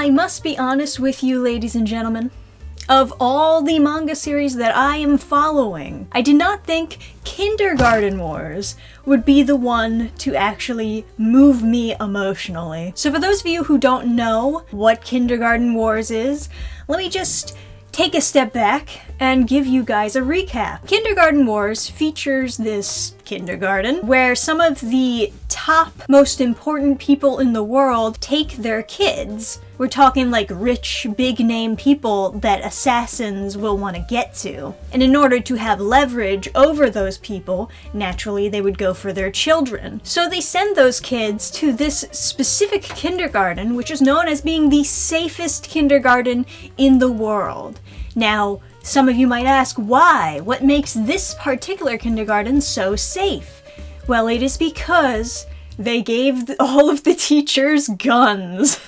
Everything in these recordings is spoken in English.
I must be honest with you, ladies and gentlemen. Of all the manga series that I am following, I did not think Kindergarten Wars would be the one to actually move me emotionally. So for those of you who don't know what Kindergarten Wars is, let me just take a step back and give you guys a recap. Kindergarten Wars features this kindergarten where some of the top, most important people in the world take their kids. We're talking like rich, big-name people that assassins will want to get to. And in order to have leverage over those people, naturally they would go for their children. So they send those kids to this specific kindergarten, which is known as being the safest kindergarten in the world. Now, some of you might ask, why? What makes this particular kindergarten so safe? Well, it is because they gave all of the teachers guns.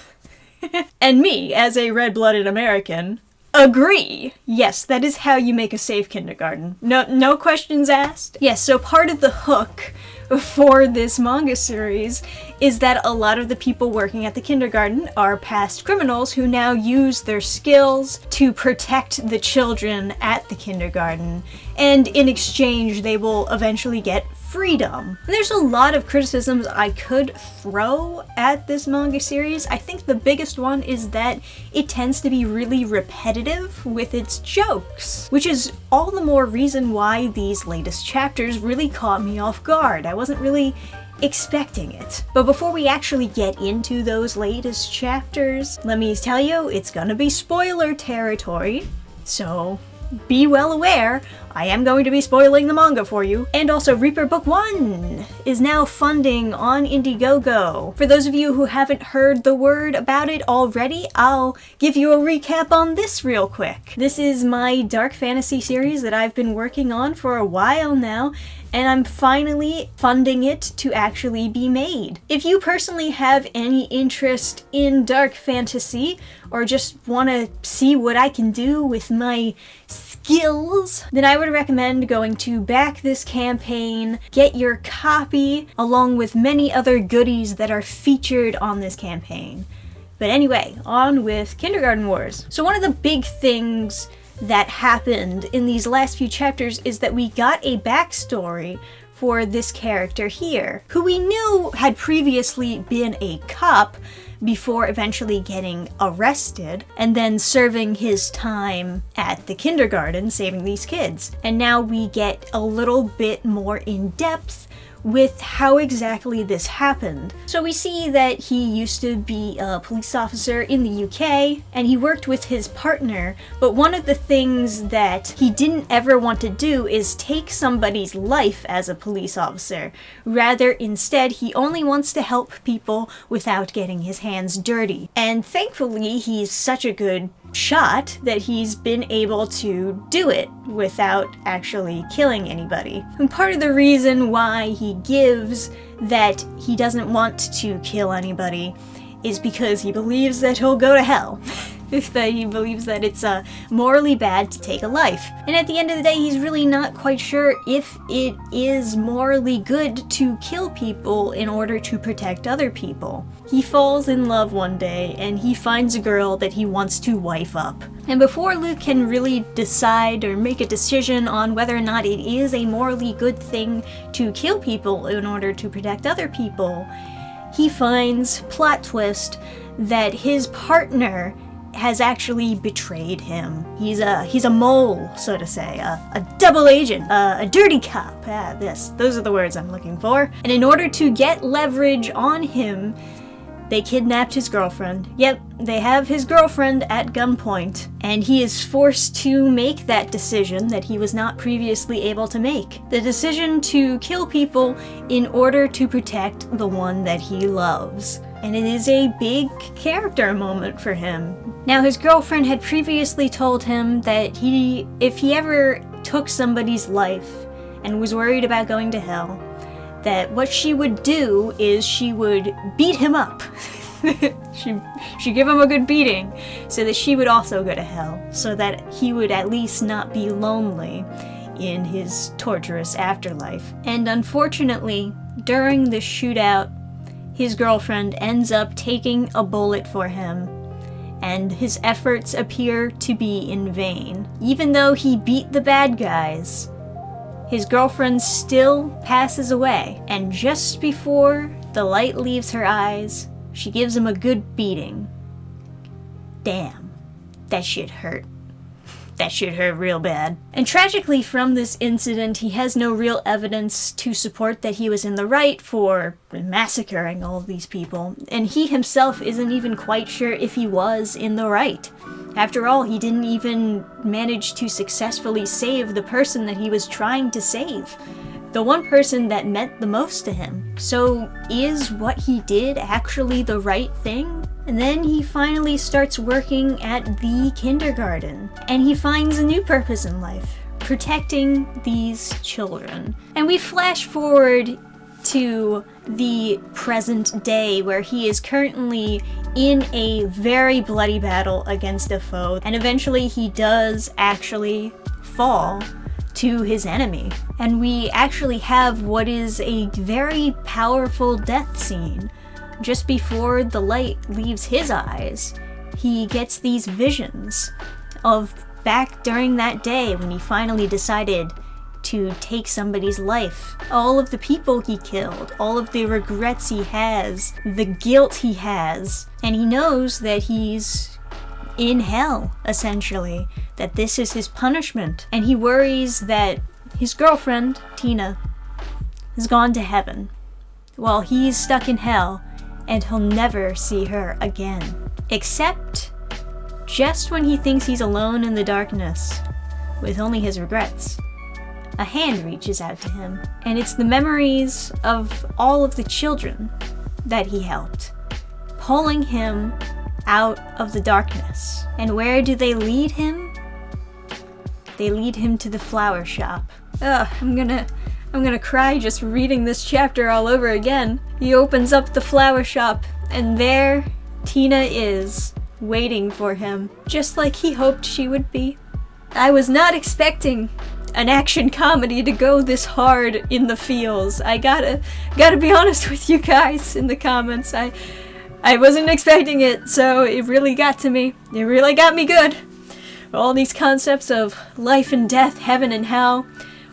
And me, as a red-blooded American, agree. Yes, that is how you make a safe kindergarten. No questions asked? Yes, so part of the hook for this manga series is that a lot of the people working at the kindergarten are past criminals who now use their skills to protect the children at the kindergarten, and in exchange they will eventually get freedom. And there's a lot of criticisms I could throw at this manga series. I think the biggest one is that it tends to be really repetitive with its jokes, which is all the more reason why these latest chapters really caught me off guard. I wasn't really expecting it. But before we actually get into those latest chapters, let me tell you, it's gonna be spoiler territory, so be well aware, I am going to be spoiling the manga for you. And also, Reaper Book 1 is now funding on Indiegogo. For those of you who haven't heard the word about it already, I'll give you a recap on this real quick. This is my dark fantasy series that I've been working on for a while now, and I'm finally funding it to actually be made. If you personally have any interest in dark fantasy, or just want to see what I can do with my skills, then I would recommend going to back this campaign, get your copy, along with many other goodies that are featured on this campaign. But anyway, on with Kindergarten Wars. So one of the big things that happened in these last few chapters is that we got a backstory for this character here, who we knew had previously been a cop before eventually getting arrested and then serving his time at the kindergarten saving these kids. And now we get a little bit more in depth with how exactly this happened. So we see that he used to be a police officer in the UK, and he worked with his partner, but one of the things that he didn't ever want to do is take somebody's life as a police officer. Rather, instead, he only wants to help people without getting his hands dirty. And thankfully, he's such a good shot that he's been able to do it without actually killing anybody. And part of the reason why he gives that he doesn't want to kill anybody is because he believes that he'll go to hell. That he believes that it's morally bad to take a life. And at the end of the day, he's really not quite sure if it is morally good to kill people in order to protect other people. He falls in love one day, and he finds a girl that he wants to wife up. And before Luke can really decide or make a decision on whether or not it is a morally good thing to kill people in order to protect other people, he finds, plot twist, that his partner has actually betrayed him. He's a mole, so to say, a double agent, a dirty cop. Those are the words I'm looking for. And in order to get leverage on him, they kidnapped his girlfriend. Yep, they have his girlfriend at gunpoint, and he is forced to make that decision that he was not previously able to make. The decision to kill people in order to protect the one that he loves. And it is a big character moment for him. Now, his girlfriend had previously told him that if he ever took somebody's life and was worried about going to hell, that what she would do is she would beat him up. She'd give him a good beating so that she would also go to hell, so that he would at least not be lonely in his torturous afterlife. And unfortunately, during the shootout, his girlfriend ends up taking a bullet for him and his efforts appear to be in vain. Even though he beat the bad guys, his girlfriend still passes away, and just before the light leaves her eyes, she gives him a good beating. Damn, that shit hurt. That shit hurt real bad. And tragically, from this incident, he has no real evidence to support that he was in the right for massacring all of these people, and he himself isn't even quite sure if he was in the right. After all, he didn't even manage to successfully save the person that he was trying to save. The one person that meant the most to him. So is what he did actually the right thing? And then he finally starts working at the kindergarten, and he finds a new purpose in life, protecting these children. And we flash forward to the present day, where he is currently in a very bloody battle against a foe, and eventually he does actually fall to his enemy. And we actually have what is a very powerful death scene. Just before the light leaves his eyes, he gets these visions of back during that day when he finally decided to take somebody's life. All of the people he killed, all of the regrets he has, the guilt he has, and he knows that he's in hell, essentially, that this is his punishment. And he worries that his girlfriend, Tina, has gone to heaven, while he's stuck in hell, and he'll never see her again. Except just when he thinks he's alone in the darkness, with only his regrets, a hand reaches out to him, and it's the memories of all of the children that he helped, pulling him out of the darkness. And where do they lead him? They lead him to the flower shop. Ugh, I'm gonna cry just reading this chapter all over again. He opens up the flower shop, and there Tina is, waiting for him, just like he hoped she would be. I was not expecting an action comedy to go this hard in the feels. I gotta be honest with you guys in the comments. I wasn't expecting it, so it really got to me. It really got me good. All these concepts of life and death, heaven and hell,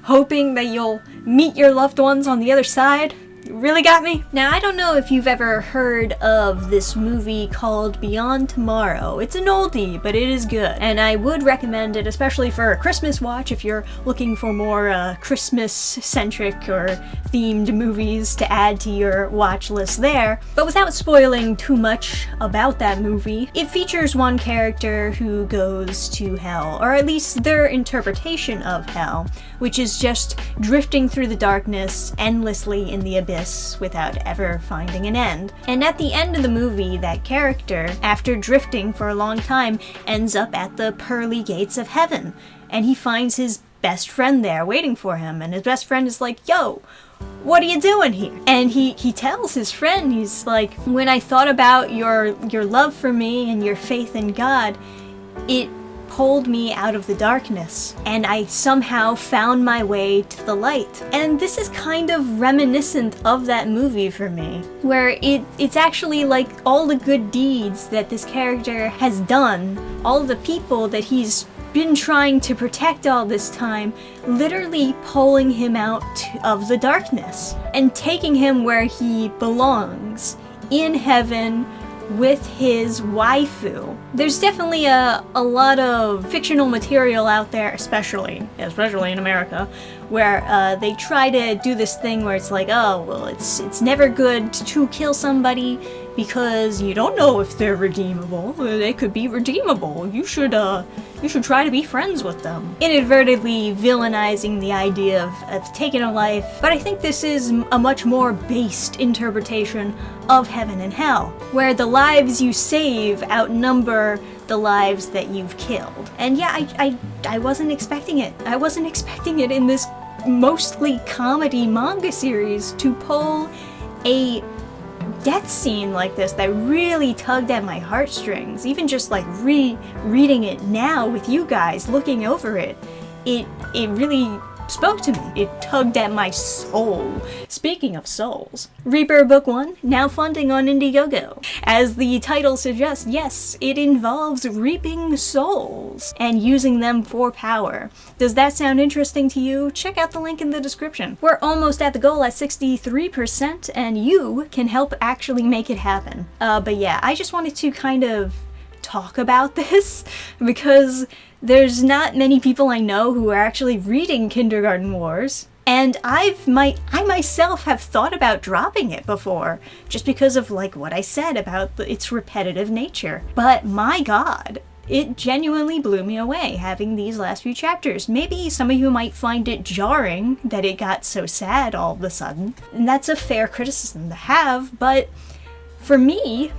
hoping that you'll meet your loved ones on the other side. It really got me. Now, I don't know if you've ever heard of this movie called Beyond Tomorrow. It's an oldie, but it is good. And I would recommend it, especially for a Christmas watch, if you're looking for more Christmas-centric or themed movies to add to your watch list there. But without spoiling too much about that movie, it features one character who goes to hell, or at least their interpretation of hell, which is just drifting through the darkness endlessly in the abyss without ever finding an end. And at the end of the movie, that character, after drifting for a long time, ends up at the pearly gates of heaven, and he finds his best friend there waiting for him, and his best friend is like, "Yo, what are you doing here?" And he tells his friend, he's like, "When I thought about your love for me and your faith in God, it pulled me out of the darkness, and I somehow found my way to the light." And this is kind of reminiscent of that movie for me, where it's actually like all the good deeds that this character has done, all the people that he's been trying to protect all this time, literally pulling him out of the darkness and taking him where he belongs, in heaven, with his waifu. There's definitely a lot of fictional material out there, especially in America, where they try to do this thing where it's like, oh, well, it's never good to kill somebody because you don't know if they're redeemable. They could be redeemable. You should try to be friends with them. Inadvertently villainizing the idea of taking a life. But I think this is a much more based interpretation of heaven and hell, where the lives you save outnumber the lives that you've killed. And yeah, I wasn't expecting it. I wasn't expecting it in this mostly comedy manga series to pull a death scene like this that really tugged at my heartstrings. Even just like reading it now with you guys, looking over it, it really spoke to me. It tugged at my soul. Speaking of souls, Reaper Book 1, now funding on Indiegogo. As the title suggests, yes, it involves reaping souls and using them for power. Does that sound interesting to you? Check out the link in the description. We're almost at the goal at 63%, and you can help actually make it happen. But yeah, I just wanted to kind of talk about this because there's not many people I know who are actually reading Kindergarten Wars, and I myself have thought about dropping it before, just because of like what I said about its repetitive nature. But my god, it genuinely blew me away having these last few chapters. Maybe some of you might find it jarring that it got so sad all of a sudden, and that's a fair criticism to have, but for me,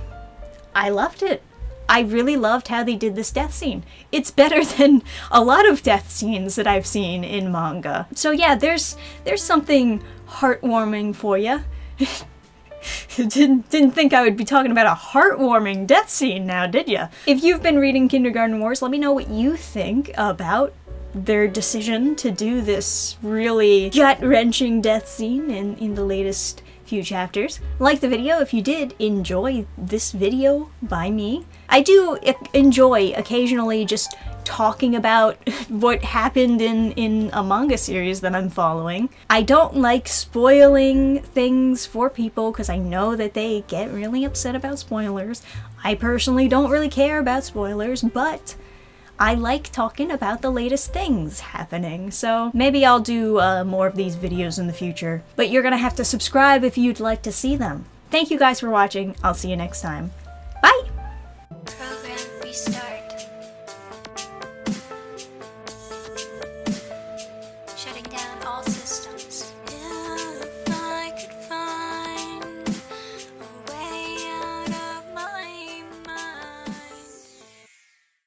I loved it. I really loved how they did this death scene. It's better than a lot of death scenes that I've seen in manga. So yeah, there's something heartwarming for you. Didn't think I would be talking about a heartwarming death scene now, did ya? If you've been reading Kindergarten Wars, let me know what you think about their decision to do this really gut-wrenching death scene in the latest few chapters. Like the video if you did enjoy this video by me. I do enjoy occasionally just talking about what happened in a manga series that I'm following. I don't like spoiling things for people because I know that they get really upset about spoilers. I personally don't really care about spoilers, but I like talking about the latest things happening, so maybe I'll do more of these videos in the future. But you're gonna have to subscribe if you'd like to see them. Thank you guys for watching. I'll see you next time. Bye!